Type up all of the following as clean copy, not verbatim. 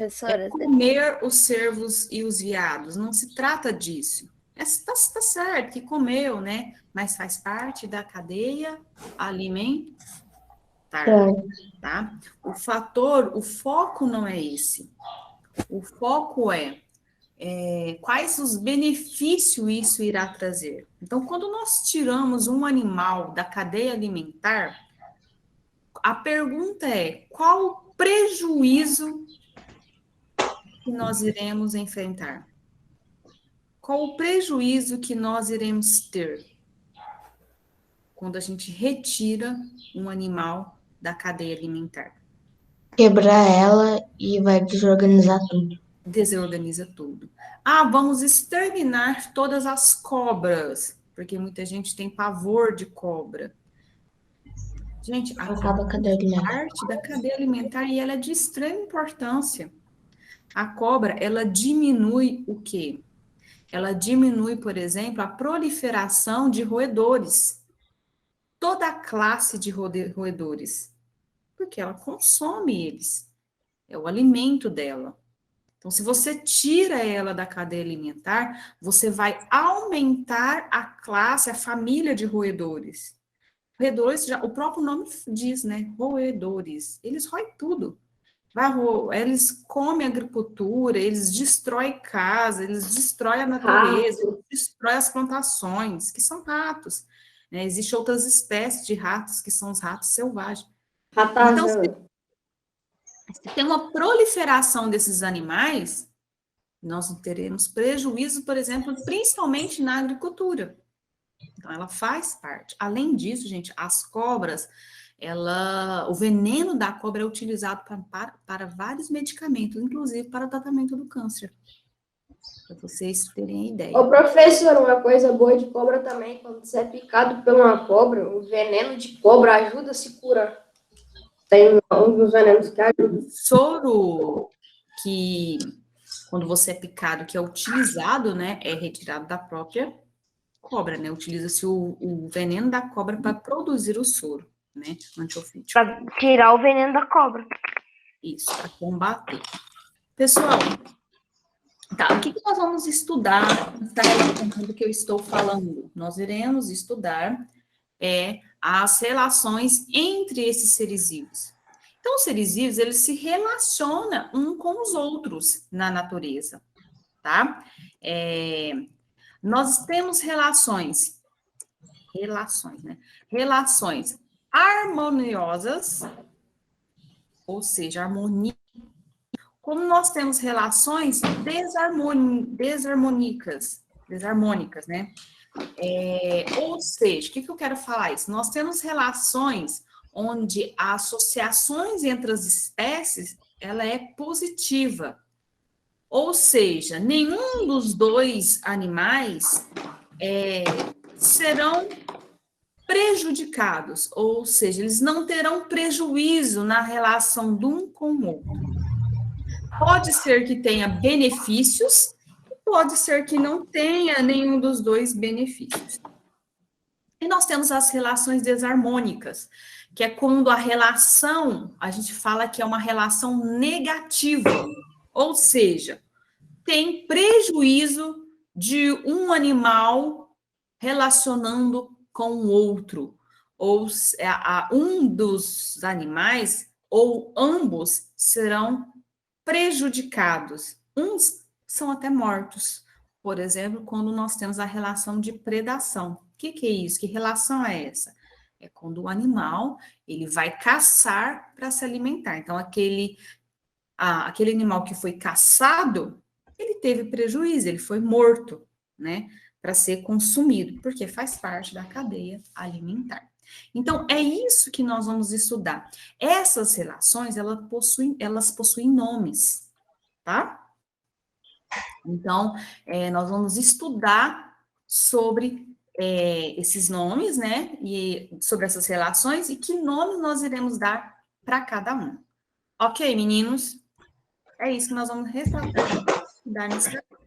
professora. Comer os cervos e os veados. Não se trata disso. Tá certo que comeu, né? Mas faz parte da cadeia alimentar, tá? O foco não é esse. O foco é quais os benefícios isso irá trazer. Então, quando nós tiramos um animal da cadeia alimentar, a pergunta é: qual o prejuízo que nós iremos enfrentar? Qual o prejuízo que nós iremos ter quando a gente retira um animal da cadeia alimentar? Quebrar ela e vai desorganizar tudo. Desorganiza tudo. Ah, vamos exterminar todas as cobras, porque muita gente tem pavor de cobra. Gente, a Acaba a cobra cadeia é alimentar. parte da cadeia alimentar e ela é de extrema importância. A cobra, ela diminui o quê? Ela diminui, por exemplo, a proliferação de roedores. Toda a classe de roedores. Porque ela consome eles. É o alimento dela. Então, se você tira ela da cadeia alimentar, você vai aumentar a classe, a família de roedores. Roedores, o próprio nome diz, né? Roedores. Eles roem tudo. Eles comem a agricultura, eles destroem casa, eles destroem a natureza, eles destroem as plantações, que são ratos. Né? Existem outras espécies de ratos, que são os ratos selvagens. Então, se tem uma proliferação desses animais, nós teremos prejuízo, por exemplo, principalmente na agricultura. Então, ela faz parte. Além disso, gente, as cobras, o veneno da cobra é utilizado para vários medicamentos, inclusive para o tratamento do câncer. Para vocês terem ideia. Ô, professor, uma coisa boa de cobra também, quando você é picado por uma cobra, o veneno de cobra ajuda a se curar. Tem um dos venenos que ajuda. Soro que, quando você é picado, que é utilizado, né, é retirado da própria cobra, né? Utiliza-se o veneno da cobra para produzir o soro, né? Antiofídico. Para tirar o veneno da cobra. Isso, para combater. Pessoal, tá, o que nós vamos estudar do que eu estou falando? Nós iremos estudar as relações entre esses seres vivos. Então, os seres vivos, eles se relacionam um com os outros na natureza, tá? Nós temos relações, né? Relações harmoniosas, ou seja, harmonia. Como nós temos relações desarmônicas, né? Ou seja, o que eu quero falar isso? Nós temos relações onde as associações entre as espécies, ela é positiva. Ou seja, nenhum dos dois animais serão prejudicados, ou seja, eles não terão prejuízo na relação de um com o outro. Pode ser que tenha benefícios, pode ser que não tenha nenhum dos dois benefícios. E nós temos as relações desarmônicas, que é quando a relação, a gente fala que é uma relação negativa, ou seja, tem prejuízo de um animal relacionando com o outro, ou um dos animais, ou ambos serão prejudicados. Uns são até mortos. Por exemplo, quando nós temos a relação de predação. O que é isso? Que relação é essa? É quando o animal ele vai caçar para se alimentar. Então, aquele animal que foi caçado, ele teve prejuízo, ele foi morto, né? Para ser consumido, porque faz parte da cadeia alimentar. Então, é isso que nós vamos estudar. Essas relações, elas possuem nomes, tá? Então, nós vamos estudar sobre esses nomes, né? E sobre essas relações e que nome nós iremos dar para cada um. Ok, meninos? É isso que nós vamos estudar nesse capítulo.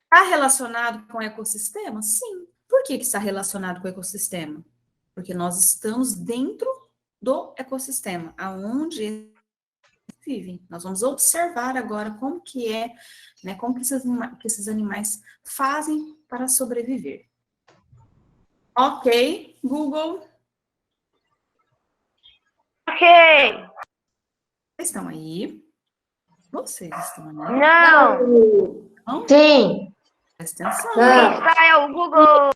Está relacionado com o ecossistema? Sim. Por que está relacionado com o ecossistema? Porque nós estamos dentro do ecossistema, aonde vivem. Nós vamos observar agora como que é, né, como que esses animais fazem para sobreviver. Ok, Google, Ok. vocês estão aí? Vocês estão aí? Não. Não? Sim. Presta atenção. Não. Está é o Google.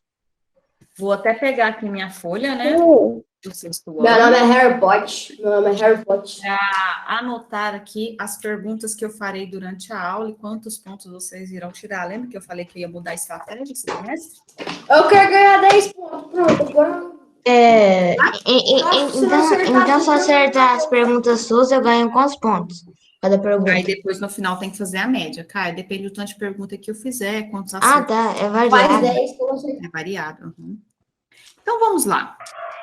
Vou até pegar aqui minha folha, né? Do sexto Meu ano. nome é Harry Potter. Meu nome é Harry Potter. Para anotar aqui as perguntas que eu farei durante a aula e quantos pontos vocês irão tirar. Lembra que eu falei que eu ia mudar a estratégia esse semestre? Eu quero ganhar 10 pontos. Pronto, agora. Então, se eu acertar as perguntas suas, eu ganho quantos pontos? Cada pergunta. Aí depois no final tem que fazer a média, Caio. Depende do tanto de pergunta que eu fizer, quantos Ah, acertos. tá. É Faz variado. 10 que eu acertei. É variado. Uhum. Então vamos lá.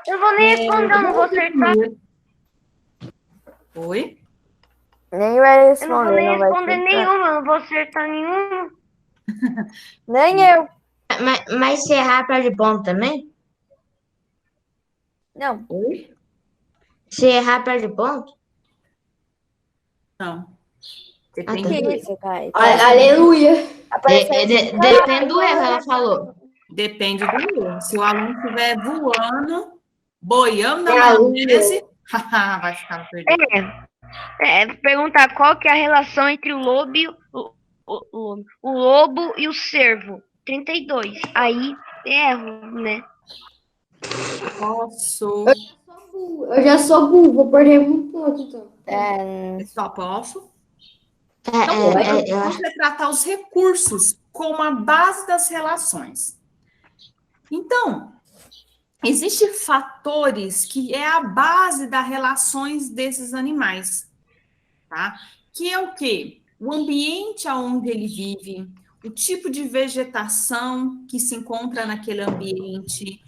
Eu não vou nem responder, eu não vou acertar. Oi? Nem vai Eu não vou responder, nem não vai responder acertar. nenhuma, eu não vou acertar nenhuma. Nem eu. Mas se errar, perde ponto também? Não. Oi? Se errar, perde ponto? Não. Que Depende do erro. isso, Caio? Aleluia. Depende do erro, ela falou. Depende do erro. Se o aluno estiver voando, boiando na É maionese, vai ficar perdido. Perguntar qual que é a relação entre o lobo e o lobo e o cervo. 32. Aí erro, né? Posso. Eu já sou burro, vou perder muito ponto, então. Só posso. Eu Vamos retratar os recursos como a base das relações. Então, existem fatores que é a base das relações desses animais, tá? Que é o quê? O ambiente onde ele vive, o tipo de vegetação que se encontra naquele ambiente,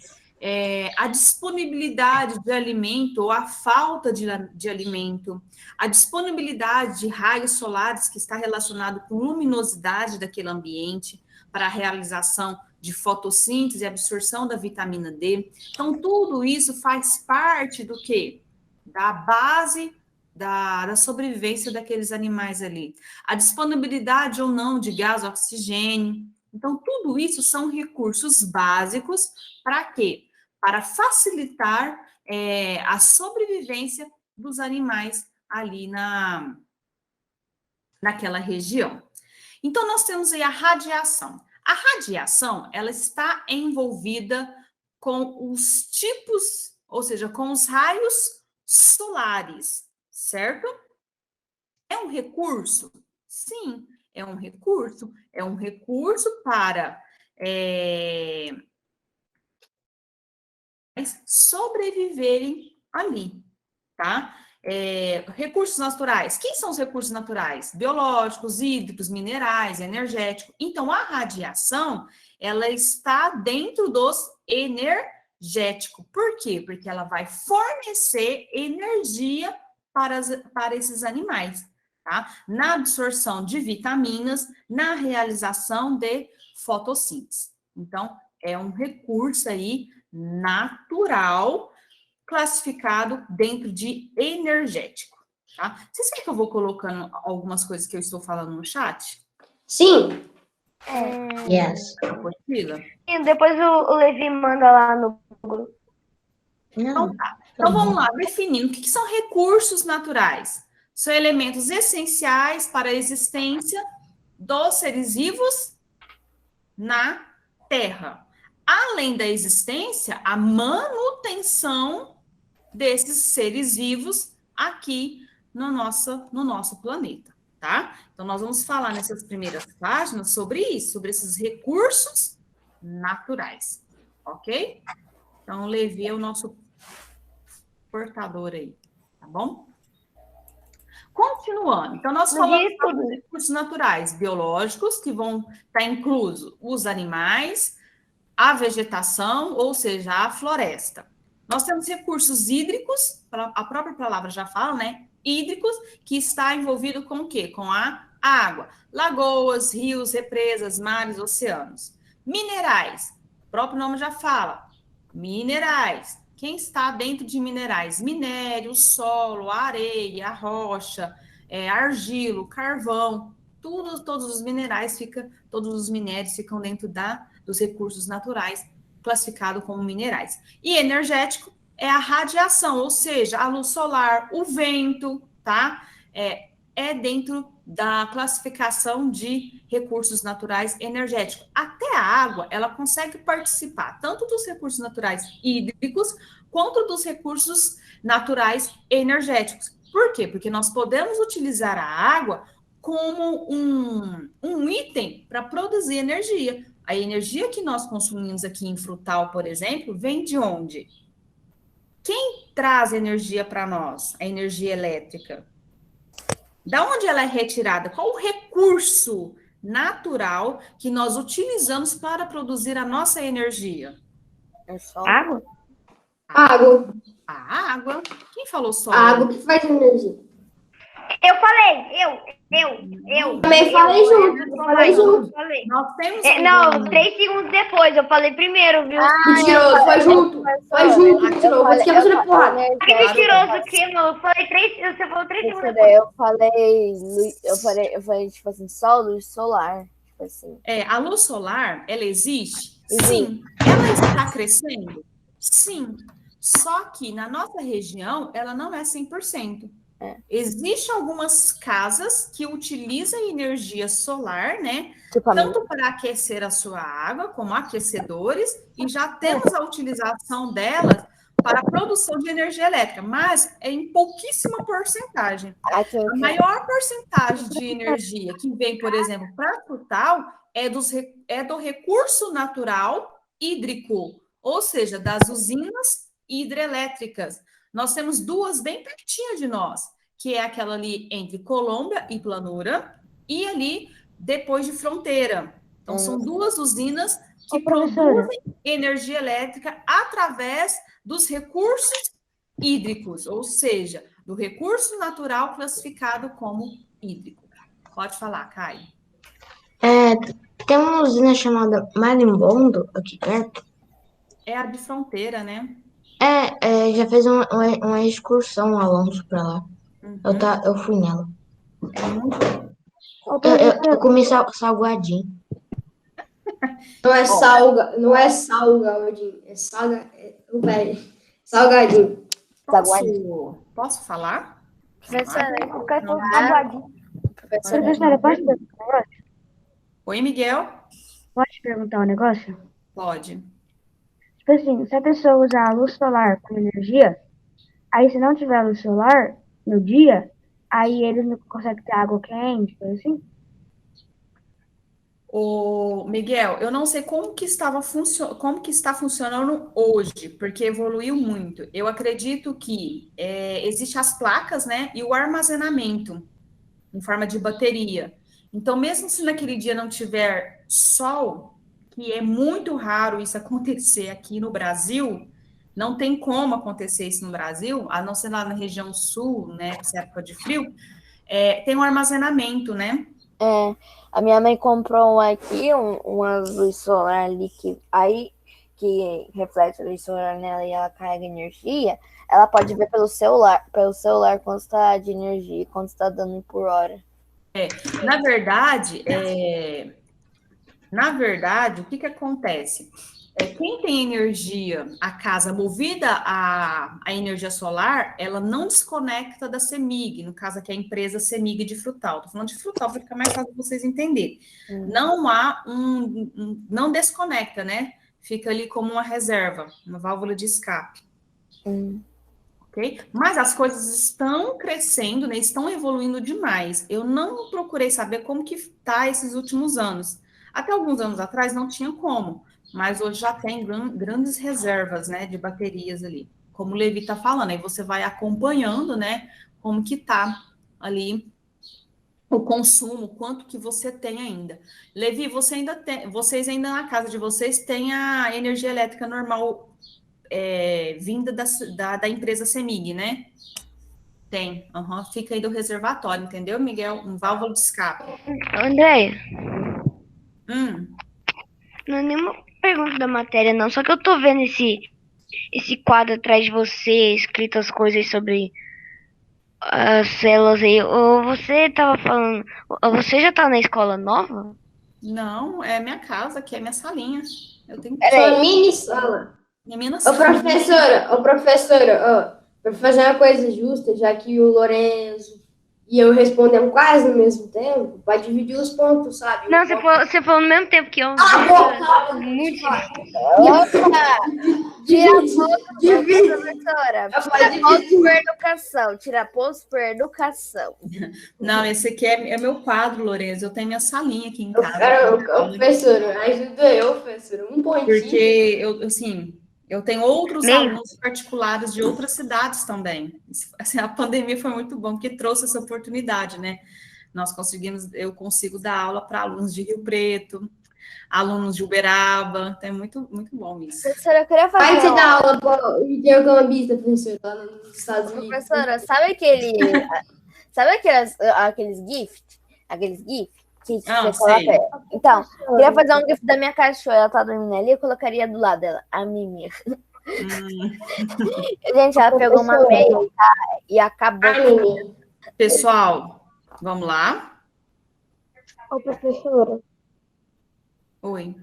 a disponibilidade de alimento ou a falta de alimento, a disponibilidade de raios solares que está relacionado com a luminosidade daquele ambiente para a realização de fotossíntese e absorção da vitamina D. Então, tudo isso faz parte do quê? Da base da sobrevivência daqueles animais ali. A disponibilidade ou não de gás oxigênio. Então, tudo isso são recursos básicos para quê? Para facilitar a sobrevivência dos animais ali naquela região. Então, nós temos aí a radiação. A radiação, ela está envolvida com os tipos, ou seja, com os raios solares, certo? É um recurso? Sim, é um recurso. É um recurso para sobreviverem ali, tá? Recursos naturais. Quem são os recursos naturais? Biológicos, hídricos, minerais, energéticos. Então, a radiação, ela está dentro dos energéticos. Por quê? Porque ela vai fornecer energia para esses animais, tá? Na absorção de vitaminas, na realização de fotossíntese. Então, é um recurso aí natural classificado dentro de energético, tá? Vocês querem que eu vou colocando algumas coisas que eu estou falando no chat? Sim. Yes. Apostila? E depois o Levi manda lá no Google. Então tá. Então vamos lá, definindo o que são recursos naturais. São elementos essenciais para a existência dos seres vivos na Terra. Além da existência, a manutenção desses seres vivos aqui no nosso planeta, tá? Então, nós vamos falar nessas primeiras páginas sobre isso, sobre esses recursos naturais, ok? Então, o Levi é o nosso portador aí, tá bom? Continuando, então nós falamos sobre os recursos naturais biológicos, que vão estar inclusos os animais, a vegetação, ou seja, a floresta. Nós temos recursos hídricos, a própria palavra já fala, né? Hídricos, que está envolvido com o quê? Com a água. Lagoas, rios, represas, mares, oceanos. Minerais, o próprio nome já fala. Minerais. Quem está dentro de minerais? Minério, solo, areia, rocha, argila, carvão, todos os minérios ficam dentro dos recursos naturais, classificado como minerais. E energético é a radiação, ou seja, a luz solar, o vento, tá? É dentro da classificação de recursos naturais energéticos. Até a água, ela consegue participar tanto dos recursos naturais hídricos quanto dos recursos naturais energéticos. Por quê? Porque nós podemos utilizar a água como um item para produzir energia. A energia que nós consumimos aqui em Frutal, por exemplo, vem de onde? Quem traz energia para nós? A energia elétrica. Da onde ela é retirada? Qual o recurso natural que nós utilizamos para produzir a nossa energia? É só. Água? Água. A água. Quem falou sol? A água que faz energia. Eu falei, eu. Também falei junto. Eu falei junto. Falei. Nós temos Não, 3 segundos depois, eu falei primeiro, viu? Mentiroso, foi junto. Foi junto, mentiroso. Vou te quebrar na porrada. Que mentiroso o quê, mano? Você falou 3 segundos depois. Eu falei, tipo assim, sol, luz solar. Tipo assim. a luz solar, ela existe? Existe. Sim. Ela está crescendo? Sim. Só que na nossa região, ela não é 100%. Existem algumas casas que utilizam energia solar, né? Tipo a minha. Tanto para aquecer a sua água, como aquecedores, e já temos a utilização delas para a produção de energia elétrica, mas é em pouquíssima porcentagem. Aqui eu A maior porcentagem de energia que vem, por exemplo, para Frutal é do recurso natural hídrico, ou seja, das usinas hidrelétricas. Nós temos duas bem pertinho de nós, que é aquela ali entre Colômbia e Planura, e ali depois de Fronteira. Então, são duas usinas que produzem energia elétrica através dos recursos hídricos, ou seja, do recurso natural classificado como hídrico. Pode falar, Caio. Tem uma usina chamada Marimbondo aqui perto. É a de Fronteira, né? Já fez uma excursão, Alonso, pra lá. Eu fui nela. Eu comi salgadinho. Não é salgadinho. Salgadinho. Posso falar? Professora, Eu quero falar salgadinho. professora, posso perguntar um negócio? Oi, Miguel? Pode perguntar um negócio? Pode. Tipo assim, se a pessoa usar a luz solar com energia, aí se não tiver luz solar no dia, aí eles não conseguem ter água quente, coisa assim? Ô, Miguel, eu não sei como que está funcionando hoje, porque evoluiu muito. Eu acredito que existem as placas, né, e o armazenamento em forma de bateria. Então, mesmo se naquele dia não tiver sol, que é muito raro isso acontecer aqui no Brasil, não tem como acontecer isso no Brasil, a não ser lá na região sul, né, nessa época de frio, tem um armazenamento, né? a minha mãe comprou aqui uma luz solar ali que reflete a luz solar nela e ela carrega energia. Ela pode ver pelo celular quanto está de energia, quanto está dando por hora. Na verdade, o que acontece? Quem tem energia, a casa movida a energia solar, ela não desconecta da CEMIG, no caso aqui é a empresa CEMIG de Frutal. Estou falando de Frutal para ficar mais fácil de vocês entenderem. Não há não desconecta, né? Fica ali como uma reserva, uma válvula de escape. Okay? Mas as coisas estão crescendo, né? Estão evoluindo demais. Eu não procurei saber como que está esses últimos anos. Até alguns anos atrás não tinha como, mas hoje já tem grandes reservas, né, de baterias ali. Como o Levi está falando, aí você vai acompanhando, né, como que está ali o consumo, quanto que você tem ainda. Levi, vocês ainda na casa de vocês têm a energia elétrica normal vinda da empresa CEMIG, né? Tem, fica aí do reservatório, entendeu, Miguel? Um válvula de escape. Andréia, Não é nenhuma pergunta da matéria, não. Só que eu tô vendo esse quadro atrás de você, escrito as coisas sobre as células aí. Ou você tava falando. Você já tá na escola nova? Não, é minha casa, aqui é minha salinha. Eu tenho Sua mini sala. minha Ô, sala. professora, ó, para fazer uma coisa justa, já que o Lorenzo e eu respondemos quase no mesmo tempo, pode dividir os pontos, sabe? Não, você falou no mesmo tempo que eu. Muito Opa! Tira ponto, Divide. professora. Eu Tira falei ponto dividir. por educação. Tira pontos por educação. Não, esse aqui é meu quadro, Lourenço. Eu tenho minha salinha aqui em Eu casa. quero, professora, ajuda eu, professora. Um pontinho. Porque eu tenho outros Meio. alunos particulares de outras cidades também. Assim, a pandemia foi muito bom, porque trouxe essa oportunidade, né? Eu consigo dar aula para alunos de Rio Preto, alunos de Uberaba, então é muito, muito bom isso. Professora, eu queria Vai fazer você dar aula para o intercambista, professor, lá nos Estados Unidos. Professora, sabe aqueles gift? Aqueles GIF que Ah, você coloca? sei. Então, eu queria fazer um GIF da minha cachorra, ela tá dormindo ali, eu colocaria do lado dela, a Mimi. Gente, ela pegou uma meia e acabou. Ai, menino. Pessoal, vamos lá? Ô, professora, Oi.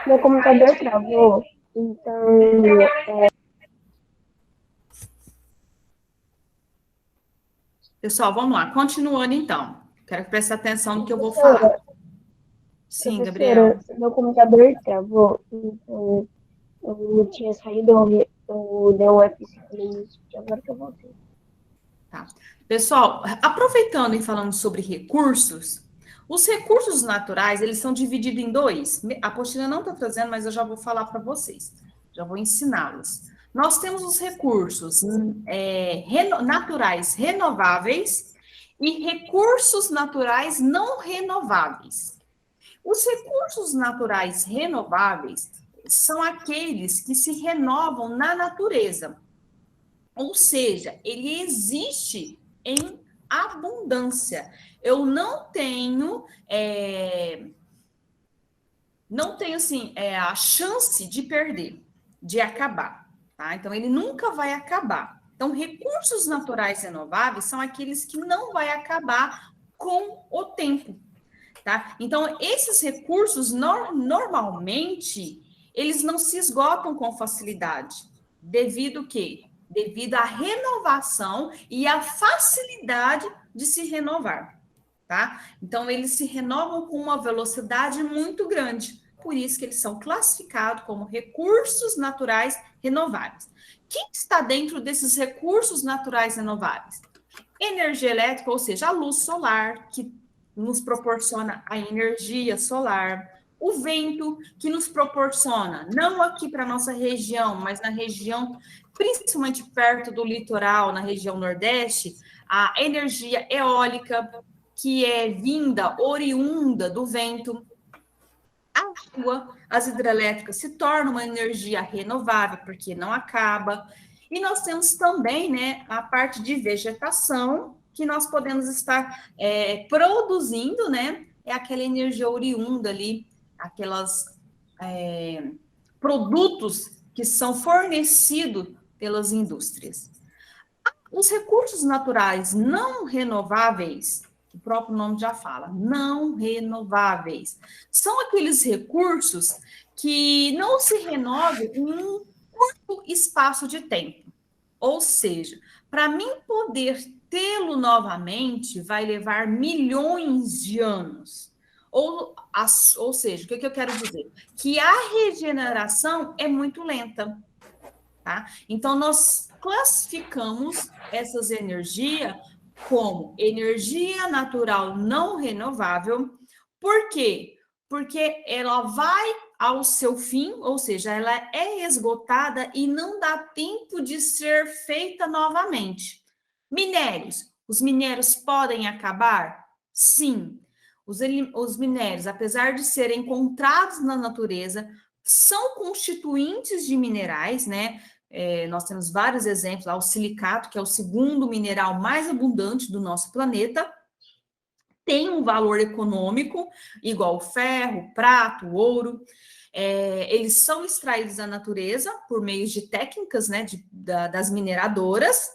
meu computador travou, então Pessoal, vamos lá. Continuando, então. Quero que preste atenção no que eu vou falar. Sim, Gabriel. professora, meu computador travou, então eu tinha saído, eu dei um F5 no início, e agora que eu voltei. Pessoal, aproveitando e falando sobre recursos, os recursos naturais, eles são divididos em dois. A apostila não está trazendo, mas eu já vou falar para vocês. Já vou ensiná-los. Nós temos os recursos naturais renováveis e recursos naturais não renováveis. Os recursos naturais renováveis são aqueles que se renovam na natureza. Ou seja, ele existe em abundância. Eu não tenho assim, a chance de perder, de acabar, tá? Então, ele nunca vai acabar. Então, recursos naturais renováveis são aqueles que não vai acabar com o tempo, tá? Então, esses recursos, normalmente, eles não se esgotam com facilidade. Devido à renovação e à facilidade de se renovar, tá? Então, eles se renovam com uma velocidade muito grande. Por isso que eles são classificados como recursos naturais renováveis. Quem está dentro desses recursos naturais renováveis? Energia elétrica, ou seja, a luz solar, que nos proporciona a energia solar. O vento, que nos proporciona, não aqui para a nossa região, mas na região, principalmente perto do litoral, na região nordeste, a energia eólica, que é oriunda do vento. A água, as hidrelétricas se tornam uma energia renovável, porque não acaba. E nós temos também, né, a parte de vegetação, que nós podemos estar produzindo, né, é aquela energia oriunda ali, aquelas produtos que são fornecidos pelas indústrias. Os recursos naturais não renováveis, o próprio nome já fala, não renováveis, são aqueles recursos que não se renovam em um curto espaço de tempo. Ou seja, para mim poder tê-lo novamente, vai levar milhões de anos. Ou seja, o que eu quero dizer? Que a regeneração é muito lenta, tá? Então, nós classificamos essas energias como energia natural não renovável. Por quê? Porque ela vai ao seu fim, ou seja, ela é esgotada e não dá tempo de ser feita novamente. Minérios. Os minérios podem acabar? Sim. Os minérios, apesar de serem encontrados na natureza, são constituintes de minerais, né? Nós temos vários exemplos, o silicato, que é o segundo mineral mais abundante do nosso planeta, tem um valor econômico, igual o ferro, prato, ouro. Eles são extraídos da natureza por meio de técnicas, né, das mineradoras.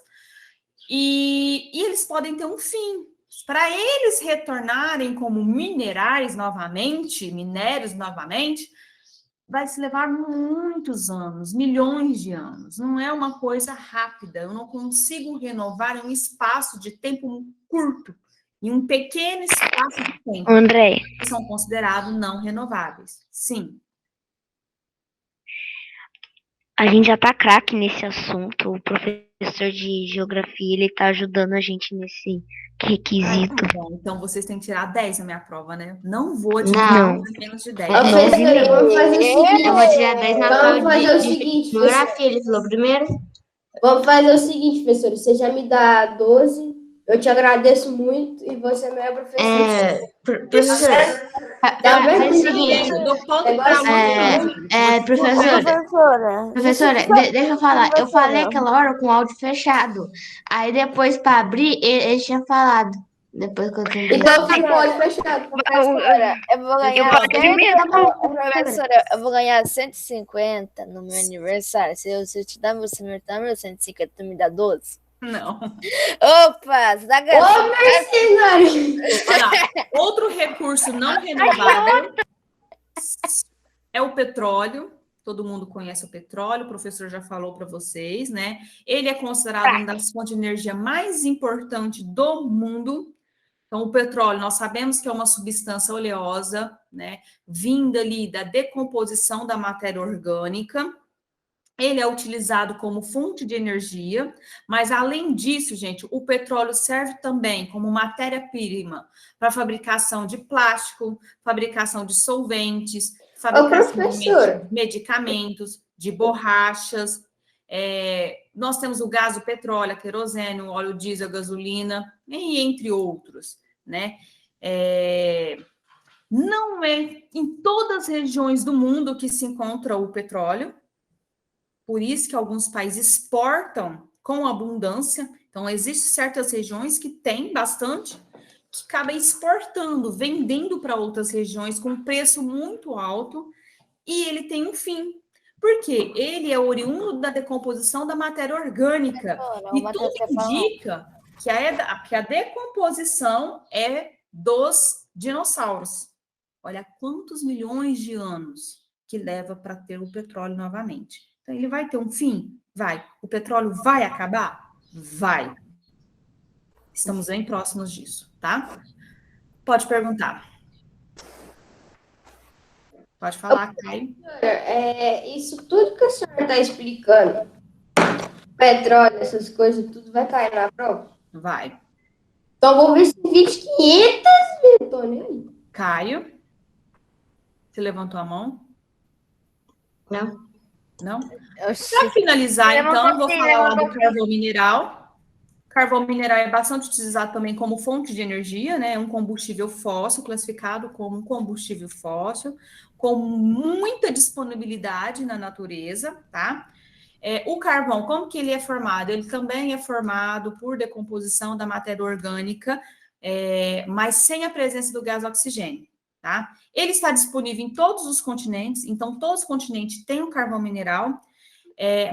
E eles podem ter um fim. Para eles retornarem como minérios novamente, vai se levar muitos anos, milhões de anos. Não é uma coisa rápida. Eu não consigo renovar em um espaço de tempo curto, em um pequeno espaço de tempo. André, Que são considerados não renováveis. Sim. a gente já tá craque nesse assunto. O professor de geografia, ele tá ajudando a gente nesse requisito. Bom, então vocês têm que tirar 10 na minha prova, né? Não vou Não. menos de 10. Ô, professora, vamos fazer o seguinte. Eu vou tirar 10 na Vamos prova fazer o de seguinte, geografia. Ele falou primeiro. Vamos fazer o seguinte, professor. Você já me dá 12. Eu te agradeço muito e você é meu professor. Professora, faz o seguinte. Professora, deixa eu falar. Eu falei aquela hora com o áudio fechado. Aí depois, para abrir, ele tinha falado. Depois que eu tentei. Então pode fechar. Professora, eu vou ganhar professora, eu vou ganhar 150 no meu aniversário. Se eu te dar meu 150, tu me dá 12? Não. Opa, você tá ganhando. Ô, mercenário! Olha lá, outro recurso não renovável é o petróleo. Todo mundo conhece o petróleo, o professor já falou para vocês, né? Ele é considerado uma das fontes de energia mais importantes do mundo. Então, o petróleo, nós sabemos que é uma substância oleosa, né? Vinda ali da decomposição da matéria orgânica. Ele é utilizado como fonte de energia, mas além disso, gente, o petróleo serve também como matéria-prima para fabricação de plástico, fabricação de solventes, fabricação de medicamentos, de borrachas. Nós temos o gás, o petróleo, a querosene, o óleo diesel, a gasolina, e entre outros, né? Não é em todas as regiões do mundo que se encontra o petróleo. Por isso que alguns países exportam com abundância. Então, existem certas regiões que têm bastante, que acaba exportando, vendendo para outras regiões com preço muito alto, e ele tem um fim. Por quê? Ele é oriundo da decomposição da matéria orgânica. E tudo indica que a decomposição é dos dinossauros. Olha quantos milhões de anos que leva para ter o petróleo novamente. Então, ele vai ter um fim? Vai. O petróleo vai acabar? Vai. Estamos bem próximos disso, tá? Pode perguntar. Pode falar, Caio. Isso tudo que a senhora está explicando, petróleo, essas coisas, tudo vai cair na prova? Vai. Então, vou ver se 500 mil, tô nem aí. Caio, você levantou a mão? Não. Não? Para finalizar, então, eu vou falar do carvão mineral. Carvão mineral é bastante utilizado também como fonte de energia, né? É um combustível fóssil, classificado como um combustível fóssil, com muita disponibilidade na natureza, tá? O carvão, como que ele é formado? Ele também é formado por decomposição da matéria orgânica, mas sem a presença do gás oxigênio. Tá? Ele está disponível em todos os continentes, então todos os continentes têm o carvão mineral,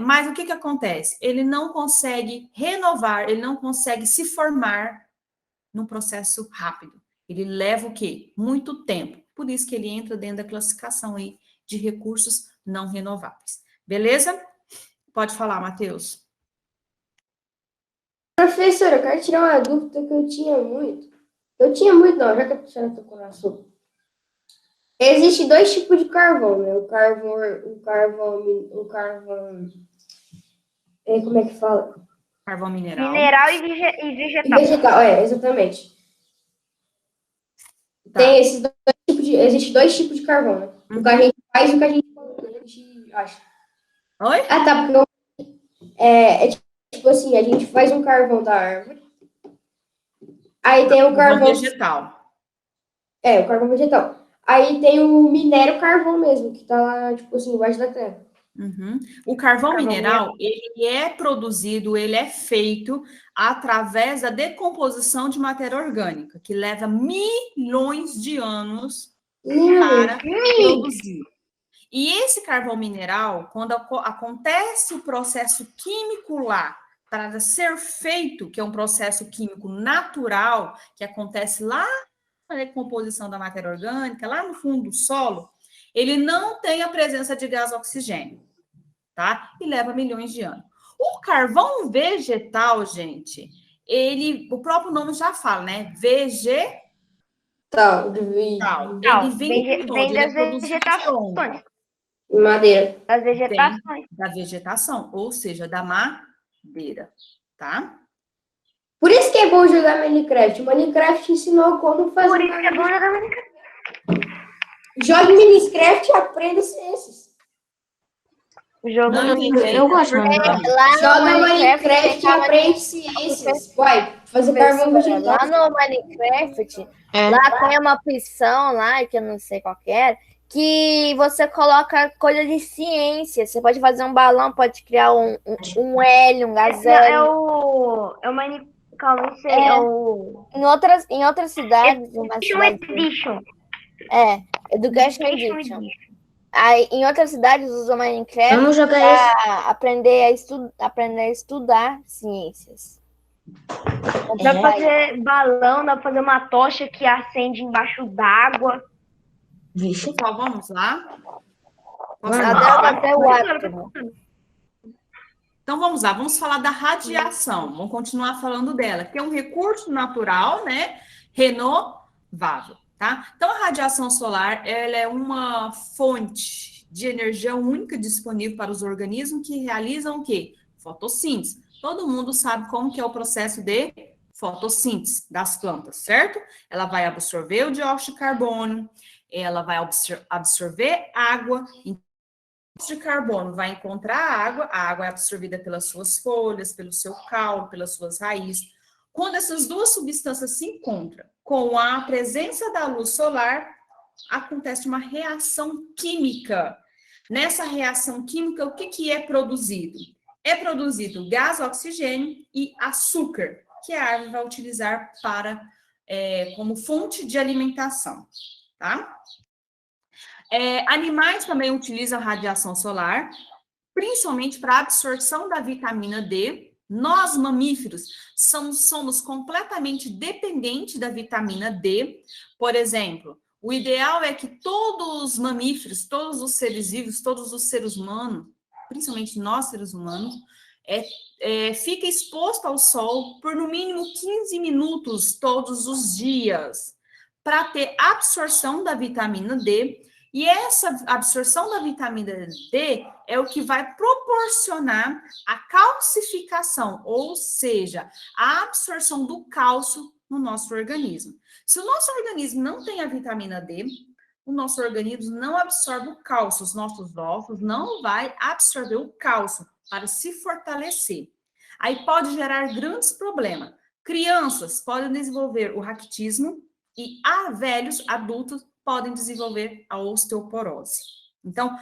mas o que acontece? Ele não consegue renovar, ele não consegue se formar num processo rápido. Ele leva o quê? Muito tempo. Por isso que ele entra dentro da classificação aí de recursos não renováveis. Beleza? Pode falar, Matheus. Professora, eu quero tirar uma dúvida que eu tinha muito. Não, já que a professora tocou no assunto. Existem 2 tipos de carvão, né? O carvão, como é que fala? Carvão mineral. Mineral e vegetal. Vegetal, exatamente. Tá. Tem esses 2 tipos de... Existem 2 tipos de carvão, né? O que a gente faz e o que a gente acha. Oi? Ah, tá, porque tipo assim, a gente faz um carvão da árvore. Aí tem o carvão vegetal. O carvão vegetal. Aí tem o minério carvão mesmo, que tá lá, tipo assim, embaixo da terra. Uhum. O carvão mineral, ele é produzido, ele é feito através da decomposição de matéria orgânica, que leva milhões de anos para produzir. E esse carvão mineral, quando acontece o processo químico lá, para ser feito, que é um processo químico natural, que acontece lá na decomposição da matéria orgânica, lá no fundo do solo, ele não tem a presença de gás oxigênio, tá? E leva milhões de anos. O carvão vegetal, gente, o próprio nome já fala, né? Vegetal. Ele vem de onde? Vem Ele é das produzido de onde? vegetações. Madeira. Das Vem vegetações. da vegetação, ou seja, da madeira, tá? Por isso que é bom jogar Minecraft. O Minecraft ensinou como fazer. Por isso que é bom jogar Minecraft. Jogue Minecraft e aprenda ciências. Não entendi. Eu gosto de Porque- Minecraft. Lá no Joga Minecraft e ficava aprende ciências. Vai, fazer carvão vegetal. Lá no Minecraft, É. lá tem uma opção lá, que eu não sei qual que é, que você coloca coisa de ciência. Você pode fazer um balão, pode criar um hélio, um gás hélio. É o Minecraft. Calma, não sei. É. É o. Em outras cidades, Education Edition. Education Edition. Aí, em outras cidades usam Minecraft Vamos jogar isso. para aprender a estudar ciências. Dá pra fazer balão, dá pra fazer uma tocha que acende embaixo d'água. Vixe. Pessoal, vamos lá? Posso Vamos. falar? Até o átomo. Então vamos lá, vamos falar da radiação. Vamos continuar falando dela, que é um recurso natural, né? Renovável, tá? Então a radiação solar, ela é uma fonte de energia única disponível para os organismos que realizam o quê? Fotossíntese. Todo mundo sabe como que é o processo de fotossíntese das plantas, certo? Ela vai absorver o dióxido de carbono, ela vai absorver água, de carbono vai encontrar a água é absorvida pelas suas folhas, pelo seu caule, pelas suas raízes. Quando essas duas substâncias se encontram com a presença da luz solar, acontece uma reação química. Nessa reação química, o que é produzido? É produzido gás oxigênio e açúcar, que a árvore vai utilizar como fonte de alimentação, tá? Animais também utilizam radiação solar, principalmente para a absorção da vitamina D. Nós, mamíferos, somos completamente dependentes da vitamina D. Por exemplo, o ideal é que todos os mamíferos, todos os seres vivos, todos os seres humanos, principalmente nós, seres humanos, fiquem expostos ao sol por no mínimo 15 minutos todos os dias, para ter absorção da vitamina D. E essa absorção da vitamina D é o que vai proporcionar a calcificação, ou seja, a absorção do cálcio no nosso organismo. Se o nosso organismo não tem a vitamina D, o nosso organismo não absorve o cálcio, os nossos ossos não vai absorver o cálcio para se fortalecer. Aí pode gerar grandes problemas. Crianças podem desenvolver o raquitismo e velhos, adultos, podem desenvolver a osteoporose. Então,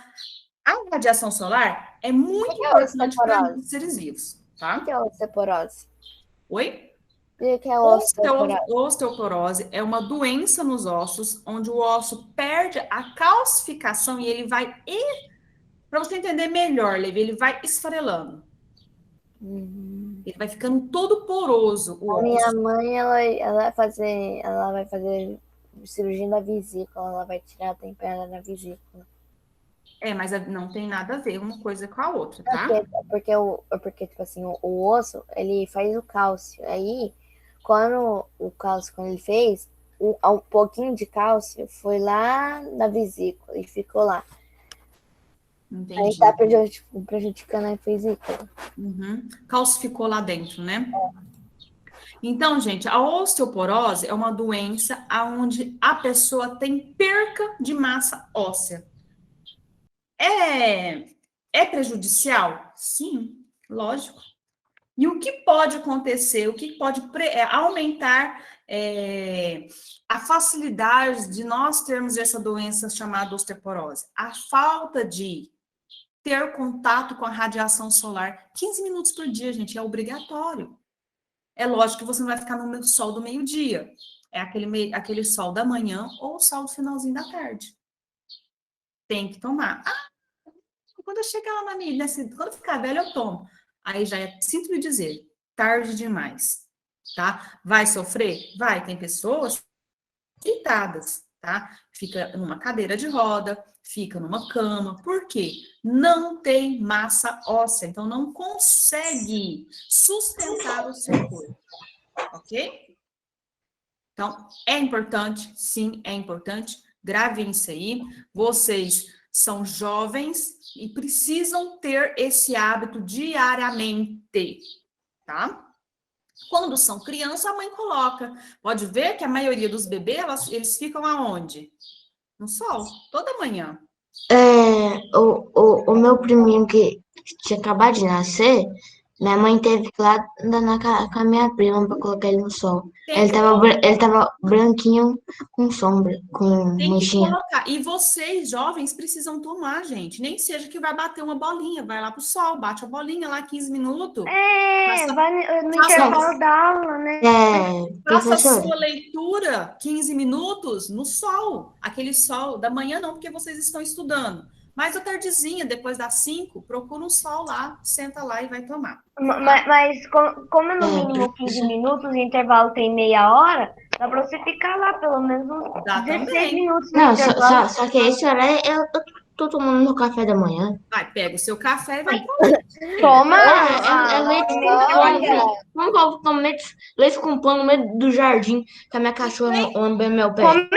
a radiação solar é muito importante para os seres vivos, tá? O que é osteoporose? Oi? O que é osteoporose? Osteoporose é uma doença nos ossos, onde o osso perde a calcificação e ele vai... Para você entender melhor, Levi, ele vai esfarelando. Ele vai ficando todo poroso, o osso. Minha mãe, ela vai fazer cirurgia na vesícula, ela vai tirar a temperatura da vesícula. Mas não tem nada a ver uma coisa com a outra, tá? Porque tipo assim, o osso, ele faz o cálcio. Aí, quando ele fez, um pouquinho de cálcio foi lá na vesícula e ficou lá. Entendi. Aí tá prejudicando a vesícula. Calcificou lá dentro, né? Então, gente, a osteoporose é uma doença onde a pessoa tem perca de massa óssea. É prejudicial? Sim, lógico. E o que pode acontecer? O que pode aumentar a facilidade de nós termos essa doença chamada osteoporose? A falta de ter contato com a radiação solar 15 minutos por dia, gente, é obrigatório. É lógico que você não vai ficar no sol do meio-dia. É aquele sol da manhã ou o sol do finalzinho da tarde. Tem que tomar. Quando eu chegar lá quando eu ficar velha, eu tomo. aí já sinto lhe dizer, tarde demais, tá? Vai sofrer? Vai, tem pessoas deitadas, tá? Fica numa cadeira de roda, fica numa cama. Por quê? Não tem massa óssea, então não consegue sustentar o seu corpo, ok? Então, é importante, sim, é importante. Gravem isso aí. Vocês são jovens e precisam ter esse hábito diariamente, tá? Quando são crianças, a mãe coloca. Pode ver que a maioria dos bebês, eles ficam aonde? No sol, toda manhã. O meu priminho que tinha acabado de nascer, minha mãe teve que ir lá andar com a minha prima para colocar ele no sol. Ele tava branquinho com sombra, com Tem que manchinha. colocar. E vocês, jovens, precisam tomar, gente. Nem que seja que vai bater uma bolinha. Vai lá pro sol, bate a bolinha lá 15 minutos. Vai no faça- intervalo da aula, né? Faça a Professora, sua leitura 15 minutos no sol. Aquele sol da manhã não, porque vocês estão estudando. Mas à tardezinha, depois das 5, procura um sol lá, senta lá e vai tomar. Mas como é no mínimo 15 minutos, o intervalo tem meia hora, dá pra você ficar lá pelo menos uns Dá 16 também. minutos no não, intervalo. só que esse horário eu tô tomando meu café da manhã. Vai, pega o seu café e vai Toma! É leite com pão. Como que eu tomo leite com pão no meio do jardim, com a minha cachorra lambendo meu pé? Comendo,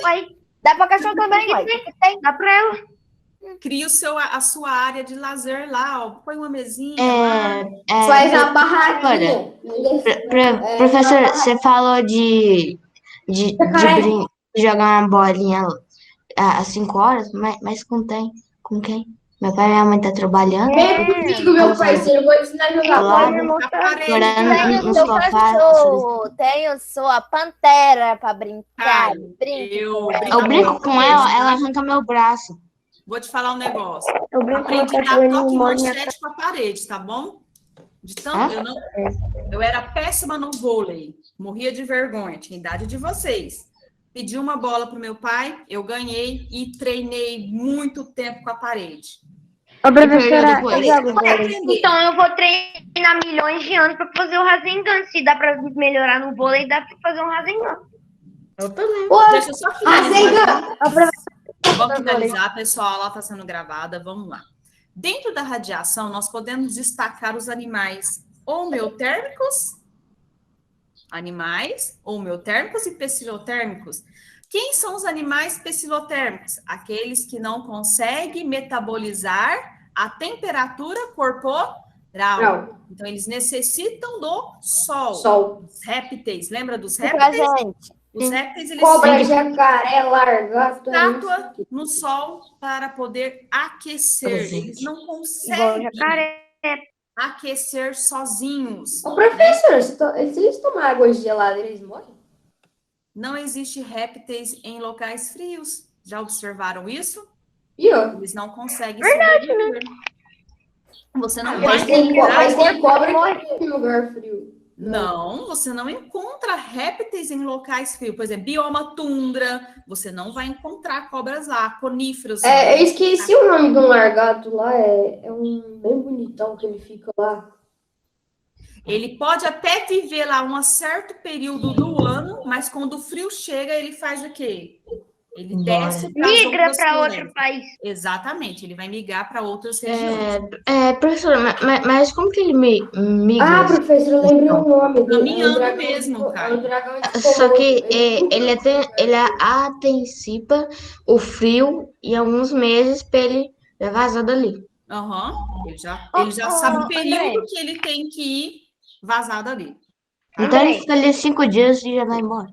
vai, Dá pra cachorro também, mãe. dá pra ela. Cria a sua área de lazer lá, ó. Põe uma mesinha lá. Faz a barraquinha. Professor, você falou de jogar uma bolinha às 5 horas, mas com quem? Meu pai e minha mãe tá trabalhando. Vem comigo, meu parceiro. Vou ensinar a jogar Claro. bola. Na parede, Chorando no Seu sofá. cachorro, tenho sua pantera pra brincar. Ai, Brinque. Eu brinco com ela arranca meu braço. Vou te falar um negócio. Eu brinco com o Aprendi a cachorro, dar ele toque morde minha manchete com a parede, tá bom? De Hã? tanto, eu era péssima no vôlei. Morria de vergonha, tinha idade de vocês. Pedi uma bola pro meu pai, eu ganhei e treinei muito tempo com a parede. Ô, professora, depois? eu jogo vôlei. Então eu vou treinar milhões de anos pra fazer o Rasengan. Se dá pra melhorar no vôlei, dá pra fazer um Rasengan. Deixa eu só finalizar. Ô, Vamos finalizar, pessoal. A aula está sendo gravada. Vamos lá. Dentro da radiação, nós podemos destacar os animais homeotérmicos, e psilotérmicos. Quem são os animais psilotérmicos? Aqueles que não conseguem metabolizar a temperatura corporal. Então, eles necessitam do sol. Os répteis, lembra dos répteis? Gente, Os répteis, eles Cobra, jacaré, lagarto. estátua no sol para poder aquecer. Presente. Eles não Igual o conseguem jacaré. aquecer sozinhos. Ô, professor, se eles tomarem água gelada, eles morrem? Não existe répteis em locais frios. Já observaram isso? E ó, Eles não conseguem sobreviver. Você não vai mas tem encontrar... cobra que morre em lugar frio. Não, você não encontra répteis em locais frios. Por exemplo, bioma tundra, você não vai encontrar cobras lá, coníferos. Eu esqueci o nome de um largato lá, é um bem bonitão que ele fica lá. Ele pode até viver lá um certo período do ano, mas quando o frio chega, ele faz o quê? Ele desce para Migra para outro país. Exatamente, ele vai migrar para outras regiões. Professor, mas como que ele migra? Ah, professor, eu lembrei o nome. Caminhando mesmo, cara. Só que ele antecipa o frio e alguns meses para ele vazar dali. Aham, ele já sabe o período André. que ele tem que ir vazado ali. Então ele fica ali 5 dias e já vai embora.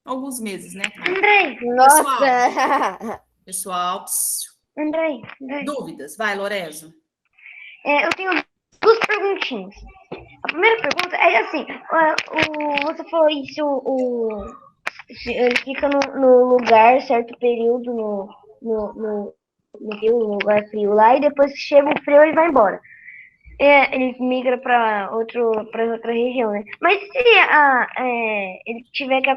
Alguns meses, né? Andrei, Nossa! Pessoal, Andrei. dúvidas? Vai, Lorenzo. Eu tenho duas perguntinhas. A primeira pergunta é assim, você falou isso, ele fica no lugar certo período no lugar frio lá, e depois que chega o frio ele vai embora. Ele migra para outra região, né? Mas se ele tiver que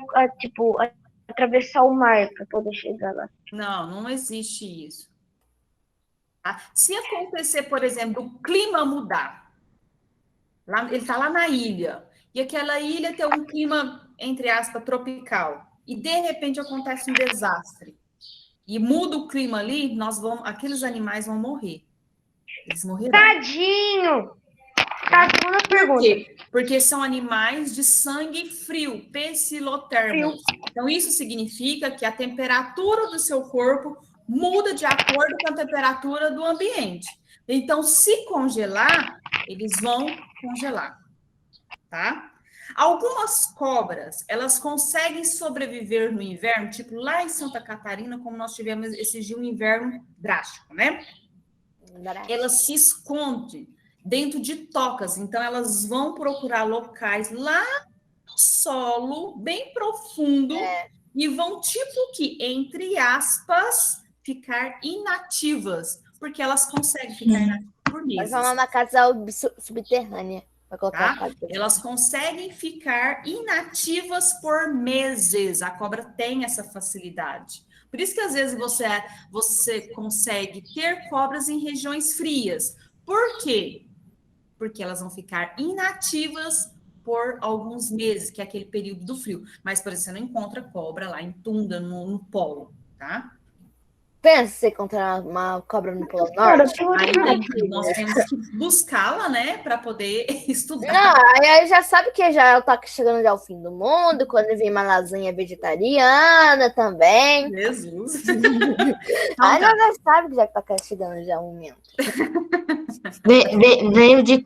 atravessar o mar para poder chegar lá? Não existe isso. Tá? Se acontecer, por exemplo, o clima mudar, ele está lá na ilha, e aquela ilha tem um clima, entre aspas, tropical, e de repente acontece um desastre, e muda o clima ali, aqueles animais vão morrer. Eles morrerão. Tadinho! Tá, segunda Por pergunta. quê? Porque são animais de sangue frio, pecilotermos. Então, isso significa que a temperatura do seu corpo muda de acordo com a temperatura do ambiente. Então, se congelar, eles vão congelar, tá? Algumas cobras, elas conseguem sobreviver no inverno, tipo lá em Santa Catarina, como nós tivemos esse dia, um inverno drástico, né? Elas se escondem dentro de tocas, então elas vão procurar locais lá no solo, bem profundo, e vão, tipo que, entre aspas, ficar inativas, porque elas conseguem ficar inativas por meses. Elas vão lá na casa subterrânea. Vai colocar Tá? Elas conseguem ficar inativas por meses. A cobra tem essa facilidade. Por isso que às vezes você consegue ter cobras em regiões frias. Por quê? Porque elas vão ficar inativas por alguns meses, que é aquele período do frio. Mas, por exemplo, você não encontra cobra lá em tundra, no polo, tá? Pensa você encontrar uma cobra no Polo Cara, Norte. tem outra Nós temos que buscá-la, né, para poder estudar. Não, aí já sabe que já tá chegando já o fim do mundo, quando vem uma lasanha vegetariana também. Jesus. Aí nós já sabemos que já tá chegando já o momento. Veio de